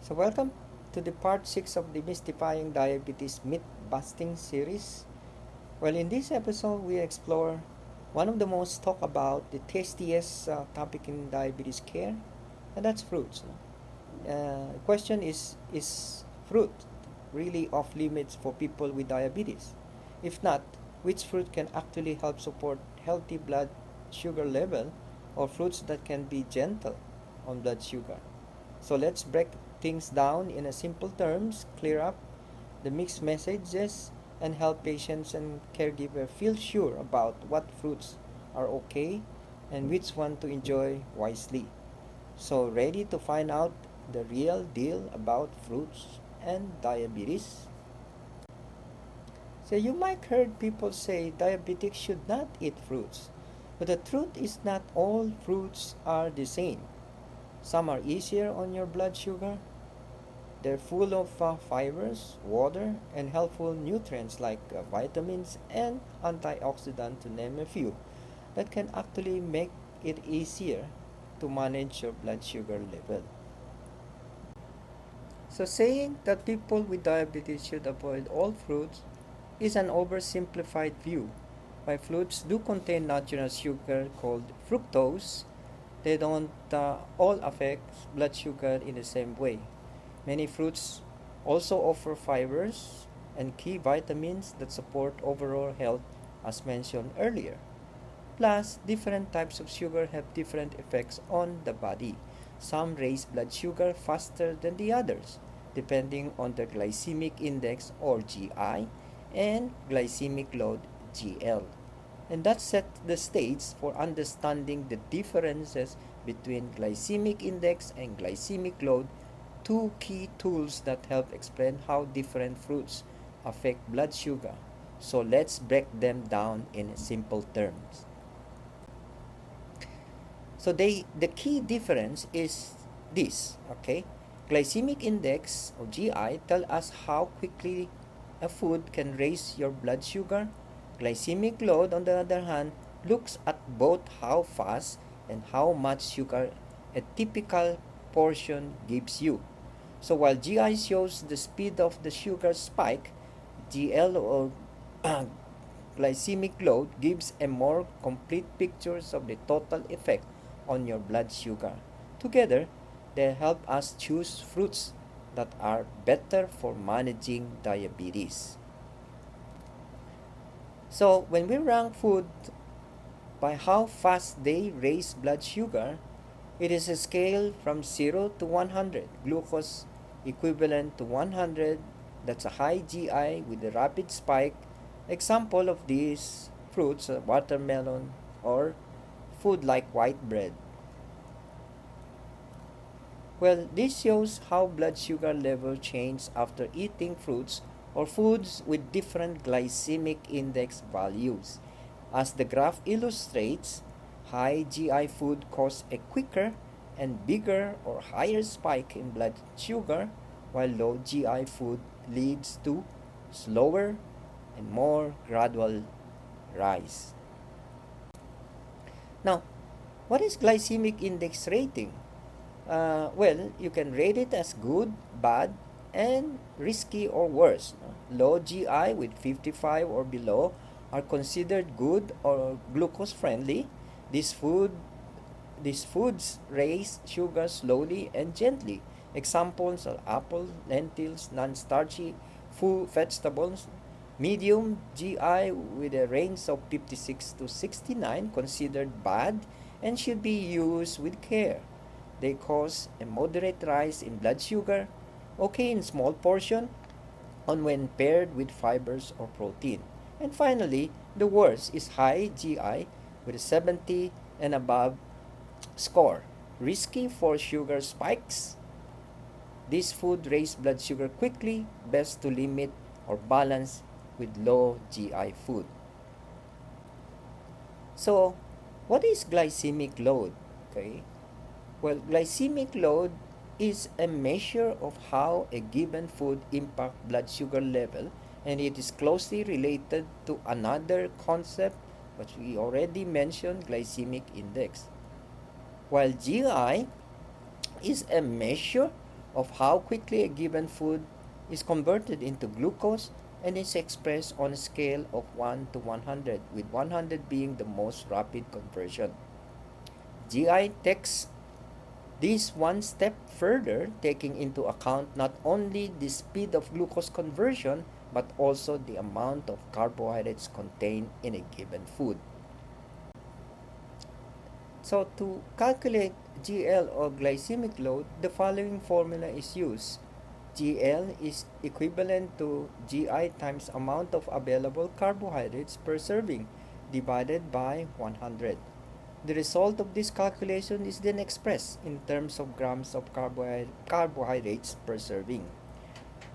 So welcome to the part 6 of the Mystifying Diabetes Myth-Busting series. Well, in this episode, we explore one of the most talked about, the tastiest topic in diabetes care, and that's fruits. The question is fruit really off limits for people with diabetes? If not, which fruit can actually help support healthy blood sugar level, or fruits that can be gentle on blood sugar? So let's break things down in a simple terms, clear up the mixed messages, and help patients and caregiver feel sure about what fruits are okay and which one to enjoy wisely. So ready to find out the real deal about fruits and diabetes? So you might heard people say diabetics should not eat fruits. But the truth is not all fruits are the same. Some are easier on your blood sugar. They're full of fibers, water, and helpful nutrients like vitamins and antioxidants, to name a few, that can actually make it easier to manage your blood sugar level. So saying that people with diabetes should avoid all fruits is an oversimplified view. While fruits do contain natural sugar called fructose, they don't all affect blood sugar in the same way. Many fruits also offer fibers and key vitamins that support overall health, as mentioned earlier. Plus, different types of sugar have different effects on the body. Some raise blood sugar faster than the others, depending on the glycemic index, or GI, and glycemic load, GL. And that set the stage for understanding the differences between glycemic index and glycemic load, two key tools that help explain how different fruits affect blood sugar. So let's break them down in simple terms. So the key difference is this, okay? Glycemic index, or GI, tell us how quickly a food can raise your blood sugar. Glycemic load, on the other hand, looks at both how fast and how much sugar a typical portion gives you. So while GI shows the speed of the sugar spike, GL, or glycemic load, gives a more complete picture of the total effect on your blood sugar. Together, they help us choose fruits that are better for managing diabetes. So when we rank food by how fast they raise blood sugar, it is a scale from 0 to 100. Glucose equivalent to 100, that's a high GI with a rapid spike. Example of these fruits are watermelon or food like white bread. Well, this shows how blood sugar level change after eating fruits or foods with different glycemic index values. As the graph illustrates, high GI food cause a quicker and bigger or higher spike in blood sugar, while low GI food leads to slower and more gradual rise. Now, what is glycemic index rating? Well, you can rate it as good, bad, and risky or worse. Low GI with 55 or below are considered good or glucose friendly. These foods raise sugar slowly and gently. Examples are apple, lentils, non-starchy full vegetables. Medium GI with a range of 56 to 69 considered bad and should be used with care. They cause a moderate rise in blood sugar, okay in small portion, and when paired with fibers or protein. And finally, the worst is high GI with a 70 and above score. Risky for sugar spikes. This food raise blood sugar quickly, best to limit or balance with low GI food. So, what is glycemic load? Okay. Well, glycemic load is a measure of how a given food impacts blood sugar level, and it is closely related to another concept which we already mentioned, glycemic index. While GI is a measure of how quickly a given food is converted into glucose and is expressed on a scale of 1 to 100, with 100 being the most rapid conversion. GI takes this one step further, taking into account not only the speed of glucose conversion but also the amount of carbohydrates contained in a given food. So to calculate GL or glycemic load, the following formula is used. GL is equivalent to GI times amount of available carbohydrates per serving divided by 100. The result of this calculation is then expressed in terms of grams of carbohydrates per serving.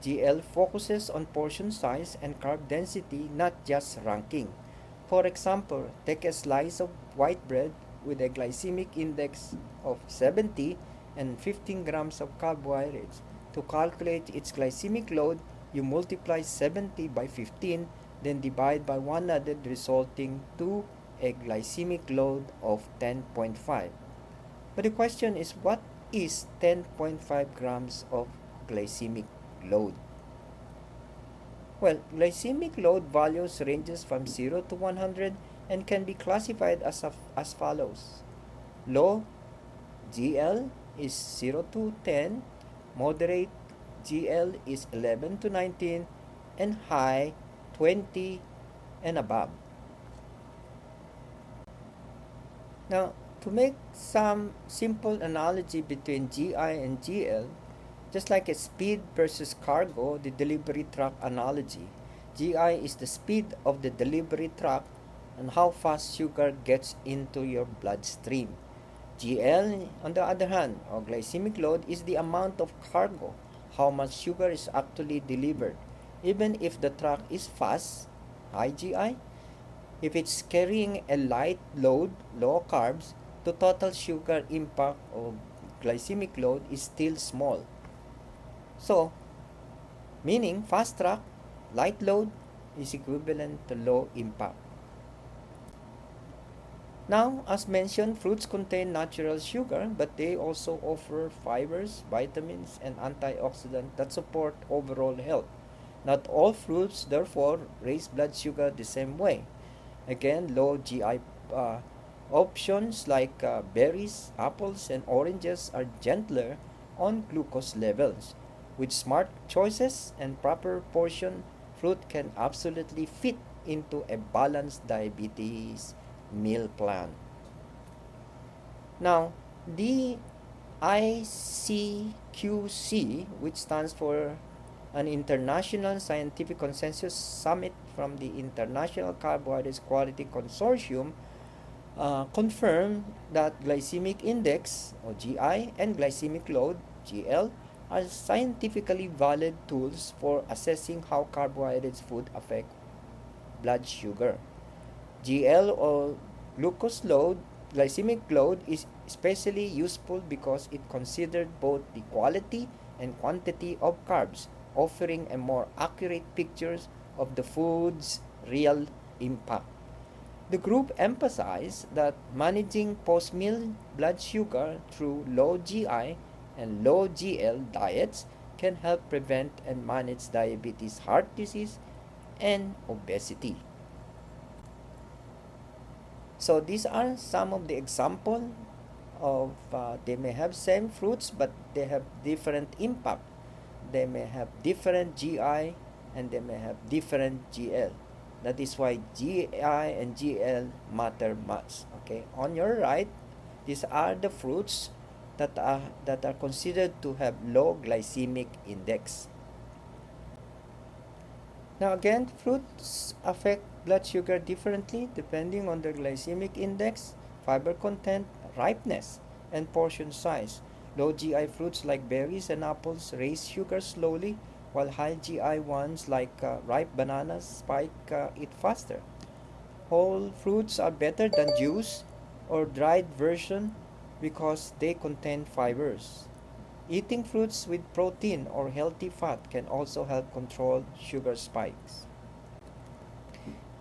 GL focuses on portion size and carb density, not just ranking. For example, take a slice of white bread with a glycemic index of 70 and 15 grams of carbohydrates. To calculate its glycemic load, you multiply 70 by 15, then divide by 100, resulting to a glycemic load of 10.5. But the question is, what is 10.5 grams of glycemic load? Well, glycemic load values ranges from 0 to 100 and can be classified as follows. Low GL is 0 to 10, moderate GL is 11 to 19, and high 20 and above. Now, to make some simple analogy between GI and GL, just like a speed versus cargo, the delivery truck analogy, GI is the speed of the delivery truck and how fast sugar gets into your bloodstream. GL, on the other hand, or glycemic load, is the amount of cargo, how much sugar is actually delivered. Even if the truck is fast, high GI, if it's carrying a light load, low carbs, the total sugar impact of glycemic load is still small. So, meaning fast truck, light load is equivalent to low impact. Now, as mentioned, fruits contain natural sugar, but they also offer fibers, vitamins, and antioxidants that support overall health. Not all fruits, therefore, raise blood sugar the same way. Again, low GI options like berries, apples, and oranges are gentler on glucose levels. With smart choices and proper portion, fruit can absolutely fit into a balanced diabetes meal plan. Now, the ICQC, which stands for an International Scientific Consensus Summit from the International Carbohydrates Quality Consortium, confirmed that glycemic index, or GI, and glycemic load, GL, are scientifically valid tools for assessing how carbohydrates food affect blood sugar. GL, or glycemic load, is especially useful because it considered both the quality and quantity of carbs, offering a more accurate picture of the food's real impact. The group emphasized that managing post-meal blood sugar through low GI and low GL diets can help prevent and manage diabetes, heart disease, and obesity. So these are some of the example of they may have same fruits but they have different impact. They may have different GI and they may have different GL. That is why GI and GL matter much. Okay, on your right, these are the fruits that are considered to have low glycemic index. Now again, fruits affect blood sugar differently depending on their glycemic index, fiber content, ripeness, and portion size. Low GI fruits like berries and apples raise sugar slowly, while high GI ones like ripe bananas spike it faster. Whole fruits are better than juice or dried version because they contain fibers. Eating fruits with protein or healthy fat can also help control sugar spikes.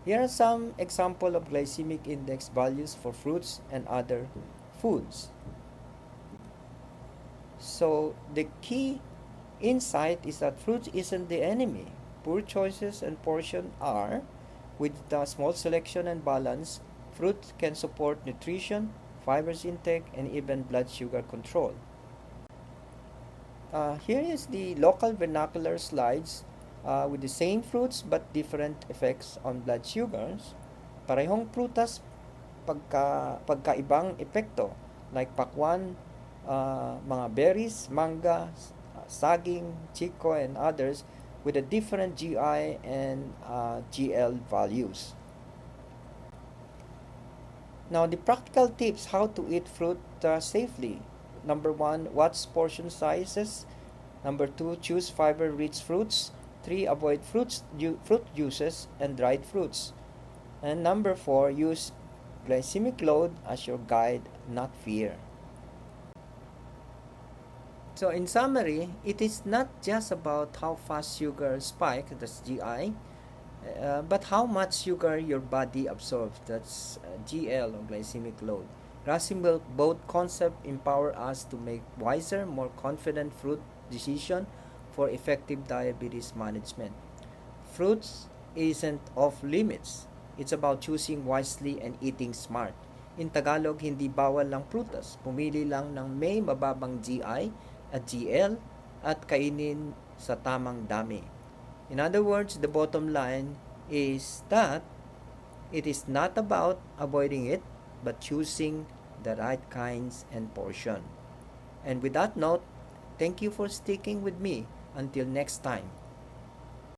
Here are some examples of glycemic index values for fruits and other foods. So the key insight is that fruit isn't the enemy. Poor choices and portion are. With the small selection and balance, fruit can support nutrition, fibers intake, and even blood sugar control. Here is the local vernacular slides with the same fruits but different effects on blood sugars. Parehong prutas, pagkaibang epekto like pakwan, mga berries, manga, saging, chico, and others with a different GI and GL values. Now, the practical tips how to eat fruit safely. Number one, watch portion sizes. Number two, choose fiber-rich fruits. Three, avoid fruit juices and dried fruits. And number four, use glycemic load as your guide, not fear. So in summary, it is not just about how fast sugar spike, that's GI, but how much sugar your body absorbs, that's GL or glycemic load. Grasping both concepts empower us to make wiser, more confident fruit decision for effective diabetes management. Fruits isn't off limits. It's about choosing wisely and eating smart. In Tagalog, hindi bawal lang prutas. Pumili lang ng may mababang GI at GL at kainin sa tamang dami. In other words, the bottom line is that it is not about avoiding it, but choosing the right kinds and portion. And with that note, thank you for sticking with me. Until next time.